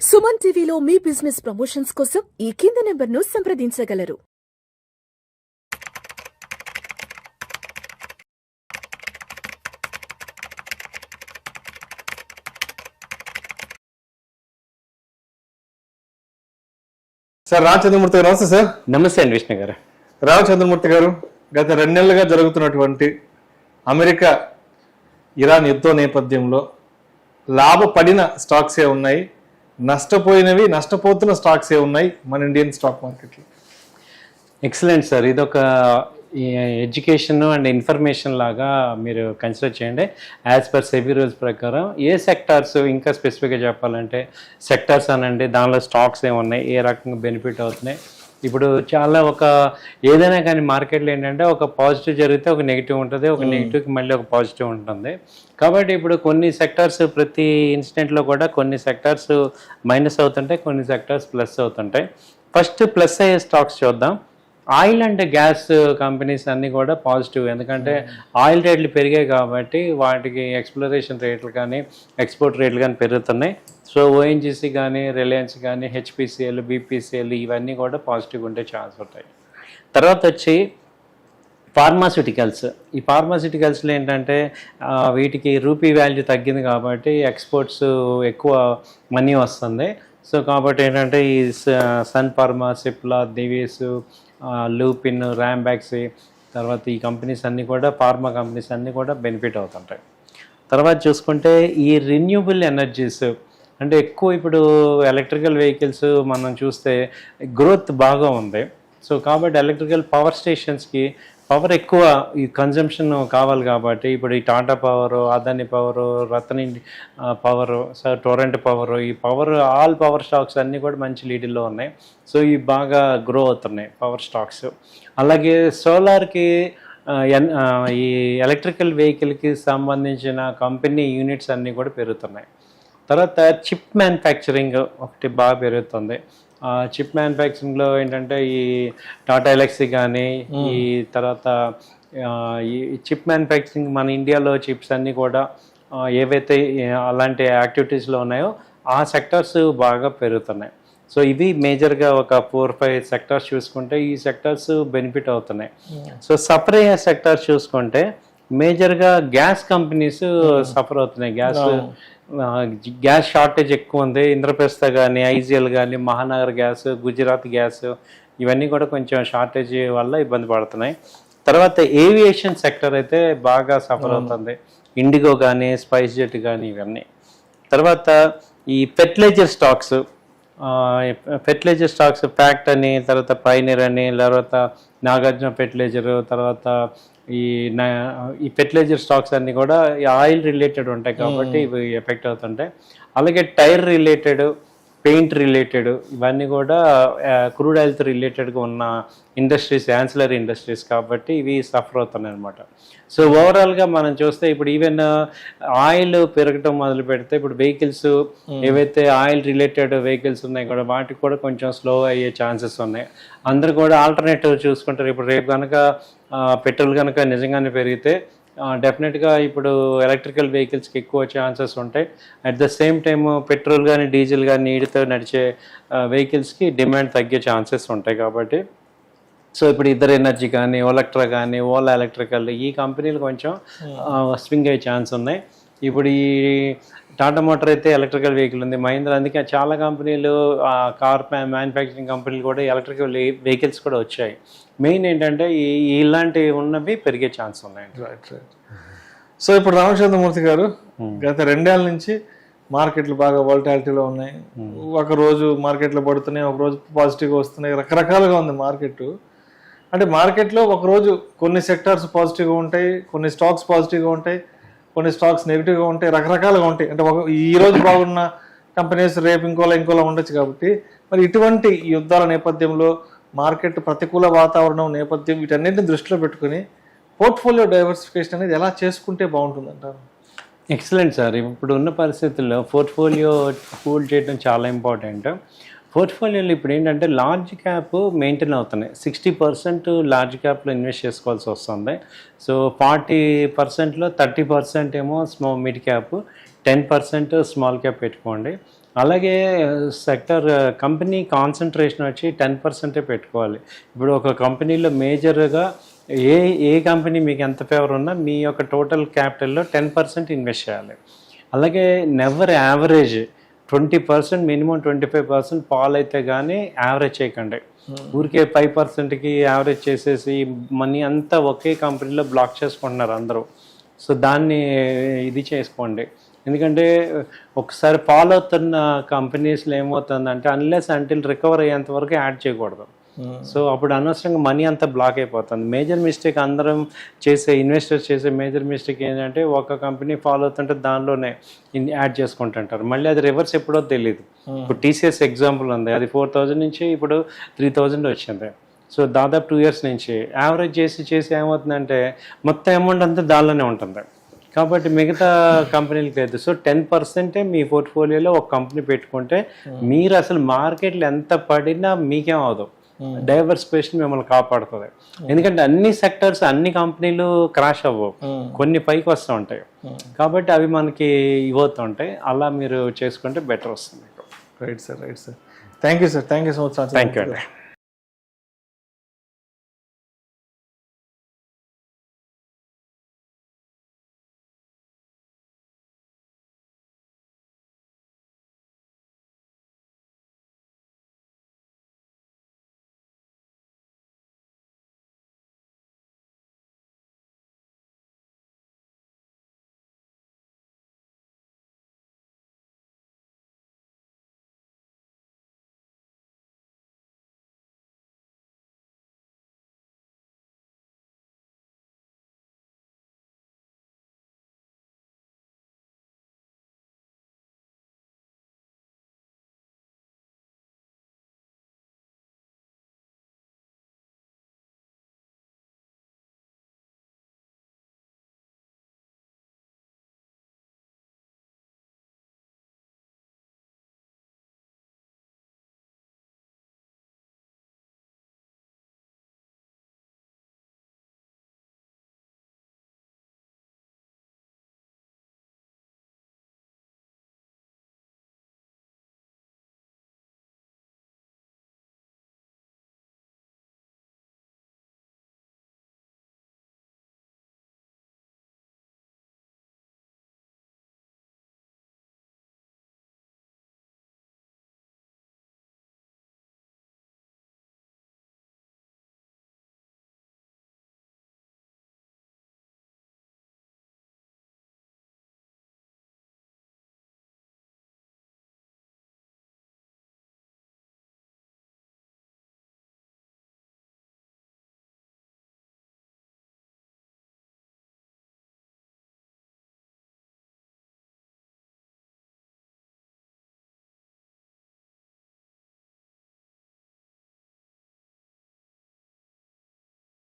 సుమన్ టీవీలో మీ business promotions కోసం ఈ కింది నెంబర్ను సంప్రదించగలరు. సార్ రామచంద్రమూర్తి గారు నమస్తే సార్. నమస్తే అండి విష్ణు గారు. రామచంద్రమూర్తి గారు, గత 2 నెలలుగా జరుగుతున్నటువంటి అమెరికా ఇరాన్ యుద్ధం నేపథ్యంలో లాభపడిన స్టాక్సే ఉన్నాయి, నష్టపోతున్న స్టాక్సే ఉన్నాయి మన ఇండియన్ స్టాక్ మార్కెట్లో. ఎక్సలెంట్ సార్, ఇదొక ఎడ్యుకేషన్ అండ్ ఇన్ఫర్మేషన్ లాగా మీరు కన్సిడర్ చేయండి. యాజ్ పర్ సెబీ రూల్స్ ప్రకారం ఏ సెక్టార్స్, ఇంకా స్పెసిఫిక్గా చెప్పాలంటే సెక్టార్స్ అనండి, దానిలో స్టాక్స్ ఏమున్నాయి, ఏ రకంగా బెనిఫిట్ అవుతున్నాయి. ఇప్పుడు చాలా ఏదైనా కానీ మార్కెట్లో ఏంటంటే ఒక పాజిటివ్ జరిగితే ఒక నెగిటివ్ ఉంటుంది, ఒక నెగిటివ్కి మళ్ళీ ఒక పాజిటివ్ ఉంటుంది. కాబట్టి ఇప్పుడు కొన్ని సెక్టార్స్ ప్రతి ఇన్సిడెంట్లో కూడా కొన్ని సెక్టార్స్ మైనస్ అవుతుంటాయి, కొన్ని సెక్టార్స్ ప్లస్ అవుతుంటాయి. ఫస్ట్ ప్లస్ అయ్యే స్టాక్స్ చూద్దాం. ఆయిల్ అండ్ గ్యాస్ కంపెనీస్ అన్నీ కూడా పాజిటివ్, ఎందుకంటే ఆయిల్ రేట్లు పెరిగాయి కాబట్టి వాటికి ఎక్స్ప్లోరేషన్ రేట్లు కానీ ఎక్స్పోర్ట్ రేట్లు కానీ పెరుగుతున్నాయి. సో ఓఎన్జీసీ కానీ రిలయన్స్ కానీ హెచ్పిసిఎల్, బీపీసీఎల్ ఇవన్నీ కూడా పాజిటివ్గా ఉండే ఛాన్స్ ఉంటాయి. తర్వాత వచ్చి ఫార్మాస్యూటికల్స్. ఈ ఫార్మాస్యూటికల్స్లో ఏంటంటే వీటికి రూపీ వాల్యూ తగ్గింది కాబట్టి ఎక్స్పోర్ట్స్ ఎక్కువ మనీ వస్తుంది. సో కాబట్టి ఏంటంటే ఈ సన్ ఫార్మా, సిప్లా, దివీస్, లూపిన్, ర్యాంబాక్సీ, తర్వాత ఈ కంపెనీస్ అన్నీ కూడా ఫార్మా కంపెనీస్ అన్నీ కూడా బెనిఫిట్ అవుతుంటాయి. తర్వాత చూసుకుంటే ఈ రిన్యూబుల్ ఎనర్జీస్ అంటే ఎక్కువ ఇప్పుడు ఎలక్ట్రికల్ వెహికల్స్ మనం చూస్తే గ్రోత్ బాగా ఉంది. సో కాబట్టి ఎలక్ట్రికల్ పవర్ స్టేషన్స్కి పవర్ ఎక్కువ ఈ కన్జంప్షన్ కావాలి కాబట్టి ఇప్పుడు ఈ Tata power, Adani power, Ratan power, Torrent power, ఈ పవర్ ఆల్ పవర్ స్టాక్స్ అన్నీ కూడా మంచి లీడ్లో ఉన్నాయి. సో ఇవి బాగా గ్రో అవుతున్నాయి పవర్ స్టాక్స్. అలాగే సోలార్కి ఈ ఎలక్ట్రికల్ వెహికల్కి సంబంధించిన కంపెనీ యూనిట్స్ అన్నీ కూడా పెరుగుతున్నాయి. తర్వాత చిప్ మ్యానుఫ్యాక్చరింగ్ ఒకటి బాగా పెరుగుతుంది. చిప్ మ్యానుఫ్యాక్చరింగ్లో ఏంటంటే ఈ టాటా ఎలక్సీ కానీ ఈ తర్వాత ఈ చిప్ మ్యానుఫ్యాక్చరింగ్ మన ఇండియాలో చిప్స్ అన్నీ కూడా ఏవైతే అలాంటి యాక్టివిటీస్లో ఉన్నాయో ఆ సెక్టార్స్ బాగా పెరుగుతున్నాయి. సో ఇవి మేజర్గా ఒక 4-5 సెక్టార్స్ చూసుకుంటే ఈ సెక్టార్స్ బెనిఫిట్ అవుతున్నాయి. సో సఫర్ అయ్యే సెక్టార్స్ చూసుకుంటే మేజర్గా గ్యాస్ కంపెనీస్ సఫర్ అవుతున్నాయి. గ్యాస్ షార్టేజ్ ఎక్కువ ఉంది. ఇంద్రప్రస్థ కానీ, ఐజిఎల్ కానీ, మహానగర్ గ్యాస్, గుజరాత్ గ్యాస్ ఇవన్నీ కూడా కొంచెం షార్టేజ్ వల్ల ఇబ్బంది పడుతున్నాయి. తర్వాత ఏవియేషన్ సెక్టర్ అయితే బాగా సఫర్ అవుతుంది. ఇండిగో కానీ, స్పైస్ జెట్ కానీ ఇవన్నీ. తర్వాత ఈ ఫెర్టిలైజర్ స్టాక్స్ ఫ్యాక్ట్ అని, తర్వాత పైనీర్ అని, తర్వాత నాగార్జున ఫెర్టిలైజర్, తర్వాత ఈ ఫెర్టిలైజర్ స్టాక్స్ అన్నీ కూడా ఆయిల్ రిలేటెడ్ ఉంటాయి కాబట్టి ఇవి ఎఫెక్ట్ అవుతుంటాయి. అలాగే టైర్ రిలేటెడ్, పెయింట్ రిలేటెడ్ ఇవన్నీ కూడా క్రూడ్ ఆయిల్తో రిలేటెడ్గా ఉన్న ఇండస్ట్రీస్, యాన్సిలరీ ఇండస్ట్రీస్ కాబట్టి ఇవి సఫర్ అవుతున్నాయి అనమాట. సో ఓవరాల్గా మనం చూస్తే ఇప్పుడు ఈవెన్ ఆయిల్ పెరగటం మొదలు పెడితే ఇప్పుడు వెహికల్స్ ఏవైతే ఆయిల్ రిలేటెడ్ వెహికల్స్ ఉన్నాయి కూడా వాటికి కూడా కొంచెం స్లో అయ్యే ఛాన్సెస్ ఉన్నాయి. అందరు కూడా ఆల్టర్నేటివ్ చూసుకుంటారు. ఇప్పుడు రేపు కనుక పెట్రోల్ కనుక నిజంగానే పెరిగితే డెఫినెట్గా ఇప్పుడు ఎలక్ట్రికల్ వెహికల్స్కి ఎక్కువ ఛాన్సెస్ ఉంటాయి. At the same time petrol కానీ డీజిల్ కానీ నీటితో నడిచే వెహికల్స్కి డిమాండ్ తగ్గే ఛాన్సెస్ ఉంటాయి. కాబట్టి సో ఇప్పుడు ఇద్దరు ఎనర్జీ కానీ, ఓలెక్ట్రా కానీ, ఓలా ఎలక్ట్రికల్ ఈ కంపెనీలు కొంచెం స్వింగ్ అయ్యే ఛాన్స్ ఉన్నాయి. ఇప్పుడు ఈ టాటా మోటార్ అయితే ఎలక్ట్రికల్ వెహికల్ ఉంది, మహీంద్రా, అందుకే చాలా కంపెనీలు కార్ మ్యానుఫ్యాక్చరింగ్ కంపెనీలు కూడా ఎలక్ట్రికల్ వెహికల్స్ కూడా వచ్చాయి. మెయిన్ ఏంటంటే ఇలాంటివి ఉన్నవి పెరిగే ఛాన్స్ ఉన్నాయి. రైట్. సో ఇప్పుడు రామచంద్రమూర్తి గారు, గత 2 ఏళ్ళ నుంచి మార్కెట్లు బాగా వాలటాలిటీలో ఉన్నాయి. ఒకరోజు మార్కెట్లో పడుతున్నాయి, ఒకరోజు పాజిటివ్గా వస్తున్నాయి, రకరకాలుగా ఉంది మార్కెట్. అంటే మార్కెట్లో ఒకరోజు కొన్ని సెక్టార్స్ పాజిటివ్గా ఉంటాయి, కొన్ని స్టాక్స్ పాజిటివ్గా ఉంటాయి, కొన్ని స్టాక్స్ నెగిటివ్గా ఉంటాయి, రకరకాలుగా ఉంటాయి. అంటే ఈరోజు బాగున్న కంపెనీస్ రేపు ఇంకోలా ఉండొచ్చు. కాబట్టి మరి ఇటువంటి యుద్ధాల నేపథ్యంలో మార్కెట్ ప్రతికూల వాతావరణం నేపథ్యం వీటన్నిటిని దృష్టిలో పెట్టుకుని పోర్ట్ఫోలియో డైవర్సిఫికేషన్ అనేది ఎలా చేసుకుంటే బాగుంటుంది అంటారు? Excellent sir. ఇప్పుడు ఉన్న పరిస్థితుల్లో పోర్ట్ఫోలియో హోల్డ్ చేయడం చాలా ఇంపార్టెంట్. పోర్ట్ఫోలియోలో ఇప్పుడు ఏంటంటే లార్జ్ క్యాప్ మెయింటైన్ అవుతున్నాయి. 60% లార్జ్ క్యాప్లో ఇన్వెస్ట్ చేసుకోవాల్సి వస్తుంది. సో 40%లో 30% ఏమో మిడ్ క్యాప్, 10% స్మాల్ క్యాప్ పెట్టుకోండి. అలాగే సెక్టర్ కంపెనీ కాన్సన్ట్రేషన్ వచ్చి 10% పెట్టుకోవాలి. ఇప్పుడు ఒక కంపెనీలో మేజర్గా ఏ కంపెనీ మీకు ఎంత ఫేవర్ ఉన్నా మీ యొక్క టోటల్ క్యాపిటల్లో 10% ఇన్వెస్ట్ చేయాలి. అలాగే నెవర్ యావరేజ్ 20%, మినిమం 25% పాలు అయితే కానీ యావరేజ్ చేయకండి. ఊరికే 5%కి యావరేజ్ చేసేసి మనీ అంతా ఒకే కంపెనీలో బ్లాక్ చేసుకుంటున్నారు అందరూ. సో దాన్ని ఇది చేసుకోండి. ఎందుకంటే ఒకసారి ఫాలో అవుతున్న కంపెనీస్లో ఏమవుతుందంటే అన్లెస్ అంటిల్ రికవర్ అయ్యేంత వరకు యాడ్ చేయకూడదు. సో అప్పుడు అనవసరంగా మనీ అంతా బ్లాక్ అయిపోతుంది. మేజర్ మిస్టేక్ అందరం ఇన్వెస్టర్స్ చేసే మేజర్ మిస్టేక్ ఏంటంటే ఒక కంపెనీ ఫాలో అవుతుంటే దానిలోనే యాడ్ చేసుకుంటుంటారు. మళ్ళీ అది రివర్స్ ఎప్పుడో తెలియదు. ఇప్పుడు టీసీఎస్ ఎగ్జాంపుల్ ఉంది, అది 4,000 నుంచి ఇప్పుడు 3,000 వచ్చింది. సో దాదాపు 2 years నుంచి యావరేజ్ చేసి ఏమవుతుందంటే మొత్తం అమౌంట్ అంతా దానిలోనే ఉంటుంది. కాబట్టి మిగతా కంపెనీలకు లేదు. సో 10% మీ పోర్ట్ఫోలియోలో ఒక కంపెనీ పెట్టుకుంటే మీరు అసలు మార్కెట్లో ఎంత పడినా మీకేం అవదు. డైవర్సిఫికేషన్ మిమ్మల్ని కాపాడుతుంది. ఎందుకంటే అన్ని సెక్టర్స్ అన్ని కంపెనీలు క్రాష్ అవ్వవు, కొన్ని పైకి వస్తూ ఉంటాయి. కాబట్టి అవి మనకి ఇవ్వతూ ఉంటాయి. అలా మీరు చేసుకుంటే బెటర్ వస్తుంది. Right sir. Thank you sir. Thank you so much. Thank you అండి.